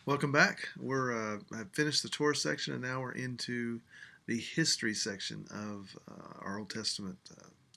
Welcome back. I've finished the Torah section, and now we're into the history section of our Old Testament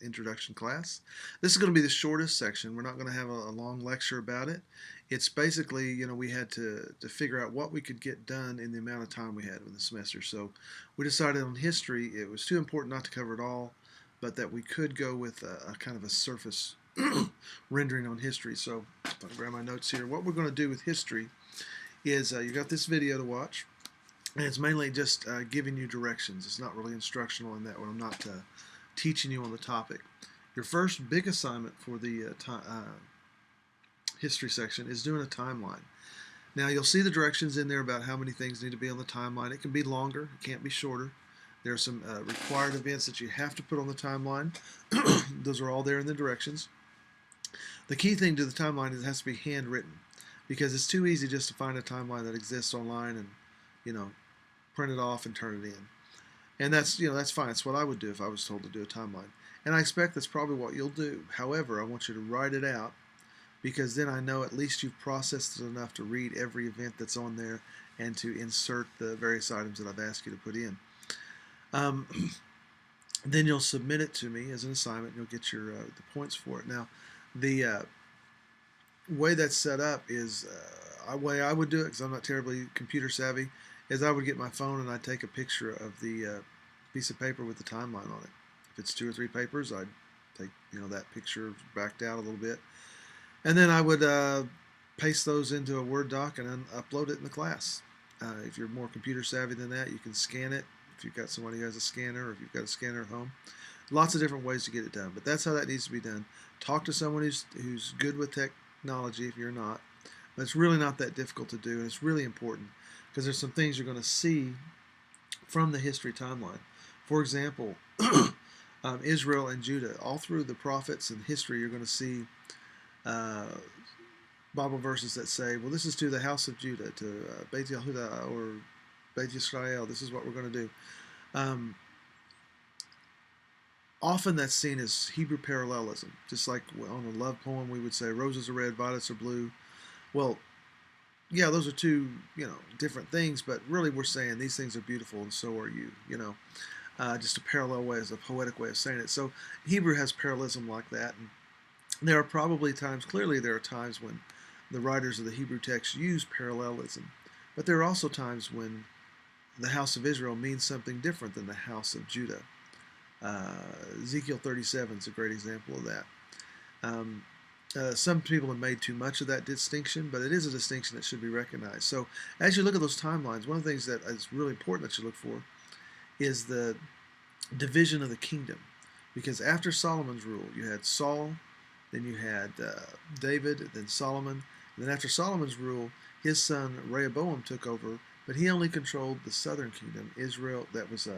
introduction class. This is going to be the shortest section. We're not going to have a long lecture about it. It's basically, we had to figure out what we could get done in the amount of time we had in the semester. So we decided on history. It was too important not to cover it all, but that we could go with a kind of a surface rendering on history. So I'll grab my notes here. What we're going to do with history is you got this video to watch, and it's mainly just giving you directions. It's not really instructional in that way. I'm not teaching you on the topic. Your first big assignment for the history section is doing a timeline. Now you'll see the directions in there about how many things need to be on the timeline. It can be longer, it can't be shorter. There are some required events that you have to put on the timeline. Those are all there in the directions. The key thing to the timeline is it has to be handwritten, because it's too easy just to find a timeline that exists online and, print it off and turn it in. And that's fine. It's what I would do if I was told to do a timeline. And I expect that's probably what you'll do. However, I want you to write it out, because then I know at least you've processed it enough to read every event that's on there and to insert the various items that I've asked you to put in. Um, then you'll submit it to me as an assignment, and you'll get your the points for it. Now, the way that's set up is a way I would do it, because I'm not terribly computer savvy, is I would get my phone and I'd take a picture of the piece of paper with the timeline on it. If it's 2 or 3 papers, I'd take that picture backed out a little bit, and then I would paste those into a Word doc and then upload it in the class. If you're more computer savvy than that, you can scan it if you've got somebody who has a scanner, or if you've got a scanner at home. Lots of different ways to get it done, but that's how that needs to be done. Talk to someone who's good with technology if you're not. But it's really not that difficult to do, and it's really important, because there's some things you're going to see from the history timeline. For example, Israel and Judah. All through the prophets and history, you're going to see Bible verses that say, well, this is to the house of Judah, to Beit Yehuda or Beit Yisrael. This is what we're going to do. Often that's seen as Hebrew parallelism. Just like on a love poem, we would say, roses are red, violets are blue. Well, yeah, those are two, different things, but really we're saying these things are beautiful and so are you, just a parallel way, as a poetic way of saying it. So Hebrew has parallelism like that. And there are probably times, clearly there are times when the writers of the Hebrew text use parallelism, but there are also times when the house of Israel means something different than the house of Judah. Ezekiel 37 is a great example of that. Some people have made too much of that distinction, but it is a distinction that should be recognized. So as you look at those timelines, one of the things that is really important that you look for is the division of the kingdom. Because after Solomon's rule, you had Saul, then you had David, then Solomon. And then after Solomon's rule, his son Rehoboam took over, but he only controlled the southern kingdom, Israel, that was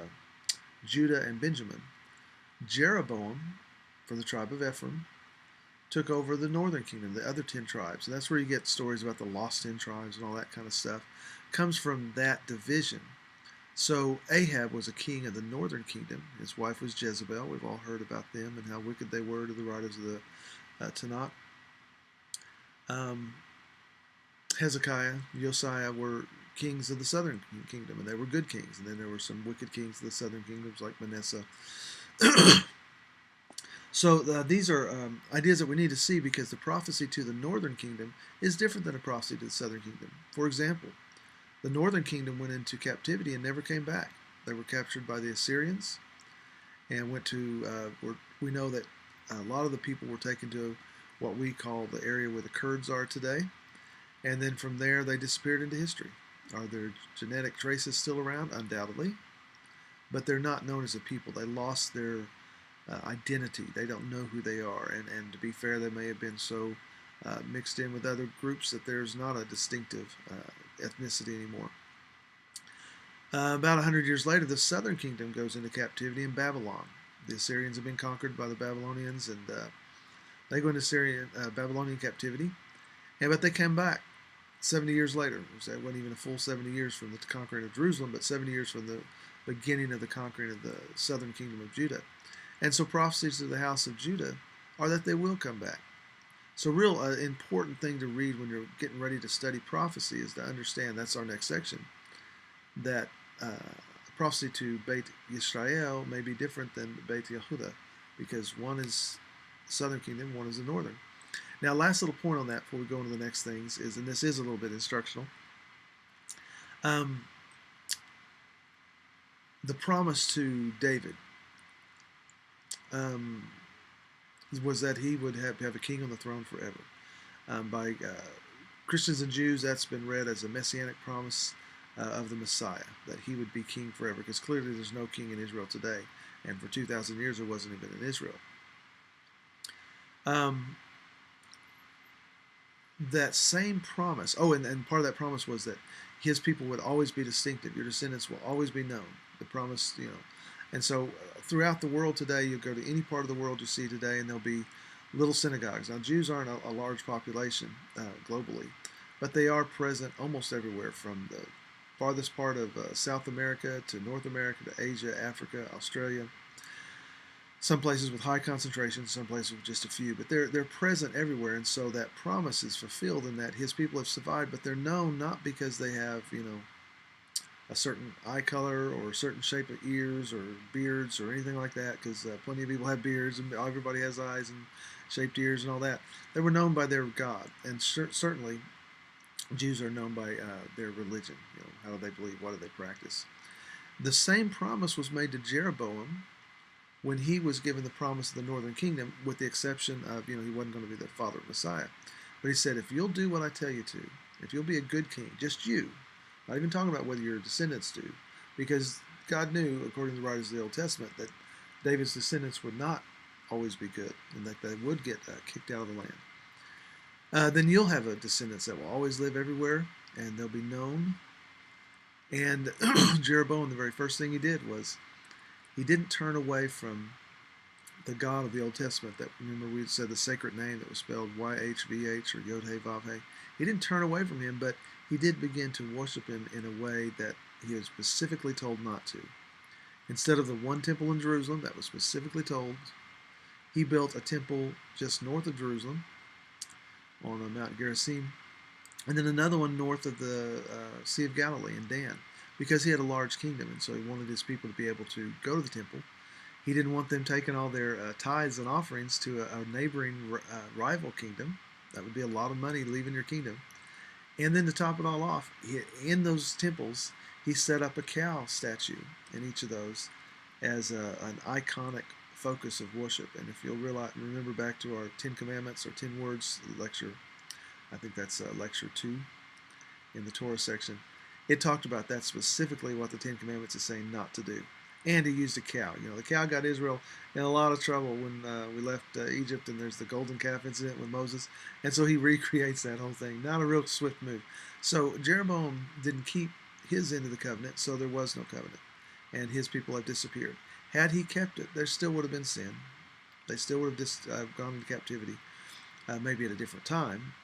Judah and Benjamin. Jeroboam, for the tribe of Ephraim, took over the northern kingdom, the other 10 tribes. And that's where you get stories about the lost 10 tribes and all that kind of stuff. Comes from that division. So Ahab was a king of the northern kingdom. His wife was Jezebel. We've all heard about them and how wicked they were to the writers of the Tanakh. Hezekiah, Josiah were kings of the southern kingdom, and they were good kings. And then there were some wicked kings of the southern kingdoms like Manasseh. So these are ideas that we need to see, because the prophecy to the northern kingdom is different than a prophecy to the southern kingdom. For example, the northern kingdom went into captivity and never came back. They were captured by the Assyrians and went to, we know that a lot of the people were taken to what we call the area where the Kurds are today. And then from there, they disappeared into history. Are their genetic traces still around? Undoubtedly. But they're not known as a people. They lost their identity. They don't know who they are. And to be fair, they may have been so mixed in with other groups that there's not a distinctive ethnicity anymore. About 100 years later, the southern kingdom goes into captivity in Babylon. The Assyrians have been conquered by the Babylonians, and they go into Babylonian captivity. But they came back 70 years later. It wasn't even a full 70 years from the conquering of Jerusalem, but 70 years from the beginning of the conquering of the southern kingdom of Judah. And so prophecies to the house of Judah are that they will come back. So, real important thing to read when you're getting ready to study prophecy is to understand, that's our next section, that prophecy to Beit Yisrael may be different than Beit Yehuda, because one is southern kingdom, one is the northern. Now, last little point on that before we go into the next things is, and this is a little bit instructional, um, the promise to David um, was that he would have a king on the throne forever. By Christians and Jews, that's been read as a messianic promise of the Messiah, that he would be king forever, because clearly there's no king in Israel today, and for 2,000 years there wasn't even in Israel. That same promise, and part of that promise was that his people would always be distinctive. Your descendants will always be known. The promise, and so throughout the world today, you go to any part of the world you see today, and there'll be little synagogues. Now, Jews aren't a large population globally, but they are present almost everywhere, from the farthest part of South America to North America to Asia, Africa, Australia. Some places with high concentrations, some places with just a few, but they're present everywhere, and so that promise is fulfilled in that his people have survived, but they're known not because they have, a certain eye color or a certain shape of ears or beards or anything like that, because plenty of people have beards and everybody has eyes and shaped ears and all that. They were known by their God, and certainly Jews are known by their religion. How do they believe? What do they practice? The same promise was made to Jeroboam when he was given the promise of the northern kingdom, with the exception of, he wasn't going to be the father of Messiah. But he said, if you'll do what I tell you to, if you'll be a good king, just you, not even talking about whether your descendants do, because God knew, according to the writers of the Old Testament, that David's descendants would not always be good, and that they would get kicked out of the land. Then you'll have a descendants that will always live everywhere, and they'll be known. And Jeroboam, the very first thing he did was, he didn't turn away from the God of the Old Testament. That, remember, we said the sacred name that was spelled YHVH or Yod-Heh-Vav-Heh. He didn't turn away from him, but he did begin to worship him in a way that he was specifically told not to. Instead of the one temple in Jerusalem that was specifically told, he built a temple just north of Jerusalem on Mount Gerizim, and then another one north of the Sea of Galilee in Dan, because he had a large kingdom, and so he wanted his people to be able to go to the temple. He didn't want them taking all their tithes and offerings to a neighboring rival kingdom. That would be a lot of money leaving your kingdom. And then to top it all off, in those temples, he set up a cow statue in each of those as an iconic focus of worship. And if you'll remember back to our 10 Commandments or 10 Words lecture, I think that's lecture 2 in the Torah section, it talked about that specifically, what the Ten Commandments is saying not to do. And he used a cow. The cow got Israel in a lot of trouble when we left Egypt, and there's the golden calf incident with Moses. And so he recreates that whole thing. Not a real swift move. So Jeroboam didn't keep his end of the covenant, so there was no covenant. And his people have disappeared. Had he kept it, there still would have been sin. They still would have gone into captivity, maybe at a different time.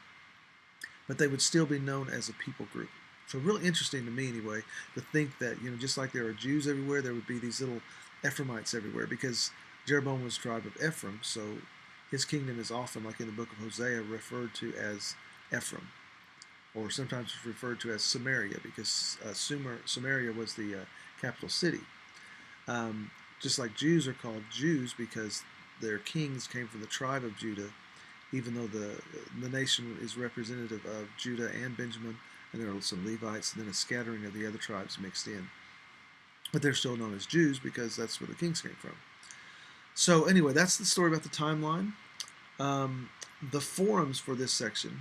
But they would still be known as a people group. So really interesting to me, anyway, to think that, just like there are Jews everywhere, there would be these little Ephraimites everywhere, because Jeroboam was the tribe of Ephraim, so his kingdom is often, like in the book of Hosea, referred to as Ephraim, or sometimes referred to as Samaria, because Samaria was the capital city. Just like Jews are called Jews because their kings came from the tribe of Judah, even though the nation is representative of Judah and Benjamin, and there are some Levites, and then a scattering of the other tribes mixed in. But they're still known as Jews because that's where the kings came from. So anyway, that's the story about the timeline. The forums for this section,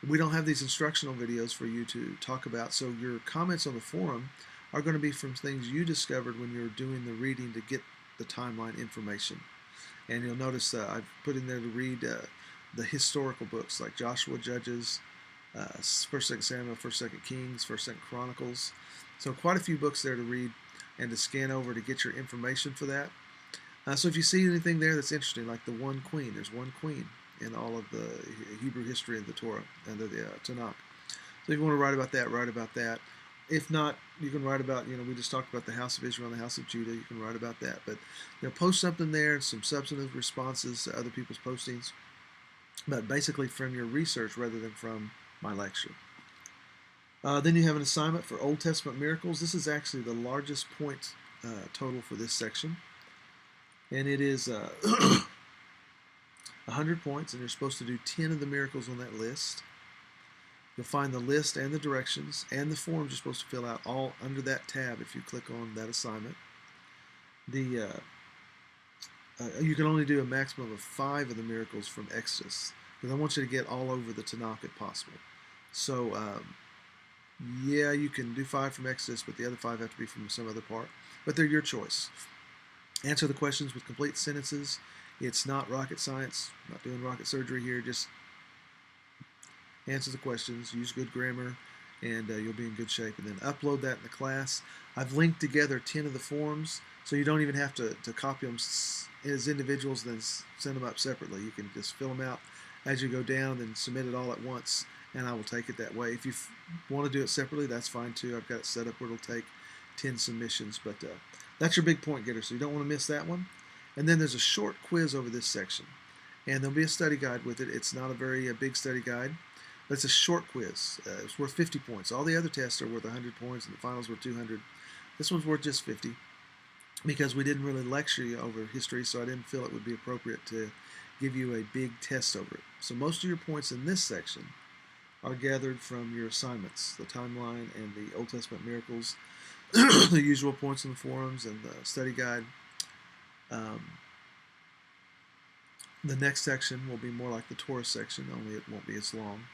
we don't have these instructional videos for you to talk about, so your comments on the forum are going to be from things you discovered when you're doing the reading to get the timeline information. And you'll notice I've put in there to read the historical books like Joshua, Judges, 1st, 2nd Samuel, 1st, 2nd Kings, 1st, 2nd Chronicles. So quite a few books there to read and to scan over to get your information for that. So if you see anything there that's interesting, like the one queen, there's one queen in all of the Hebrew history of the Torah and the Tanakh. So if you want to write about that, write about that. If not, you can write about, we just talked about the house of Israel and the house of Judah. You can write about that. But, post something there, some substantive responses to other people's postings. but basically from your research rather than from my lecture. Then you have an assignment for Old Testament miracles. This is actually the largest point total for this section, and it is 100 points, and you're supposed to do 10 of the miracles on that list. You'll find the list and the directions and the forms you're supposed to fill out all under that tab if you click on that assignment. You can only do a maximum of 5 of the miracles from Exodus, because I want you to get all over the Tanakh if possible. So, yeah, you can do 5 from Exodus, but the other 5 have to be from some other part. But they're your choice. Answer the questions with complete sentences. It's not rocket science. I'm not doing rocket surgery here. Just answer the questions, use good grammar, and you'll be in good shape. And then upload that in the class. I've linked together 10 of the forms, so you don't even have to copy them as individuals, then send them up separately. You can just fill them out as you go down, then submit it all at once, and I will take it that way. If you want to do it separately, that's fine too. I've got it set up where it'll take 10 submissions, but that's your big point getter, so you don't want to miss that one. And then there's a short quiz over this section, and there'll be a study guide with it. It's not a very big study guide, but it's a short quiz. It's worth 50 points. All the other tests are worth 100 points, and the finals were 200. This one's worth just 50 because we didn't really lecture you over history, so I didn't feel it would be appropriate to give you a big test over it. So most of your points in this section are gathered from your assignments, the timeline and the Old Testament miracles, the usual points in the forums and the study guide. The next section will be more like the Torah section, only it won't be as long.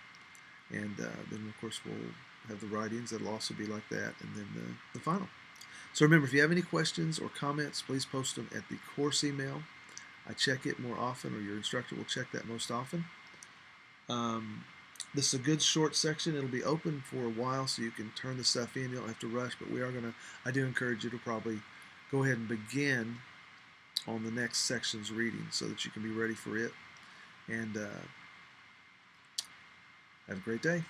And then, of course, we'll have the writings that'll also be like that, and then the final. So remember, if you have any questions or comments, please post them at the course email. I check it more often, or your instructor will check that most often. This is a good short section. It'll be open for a while, so you can turn the stuff in. You don't have to rush, but I do encourage you to probably go ahead and begin on the next section's reading so that you can be ready for it. And have a great day.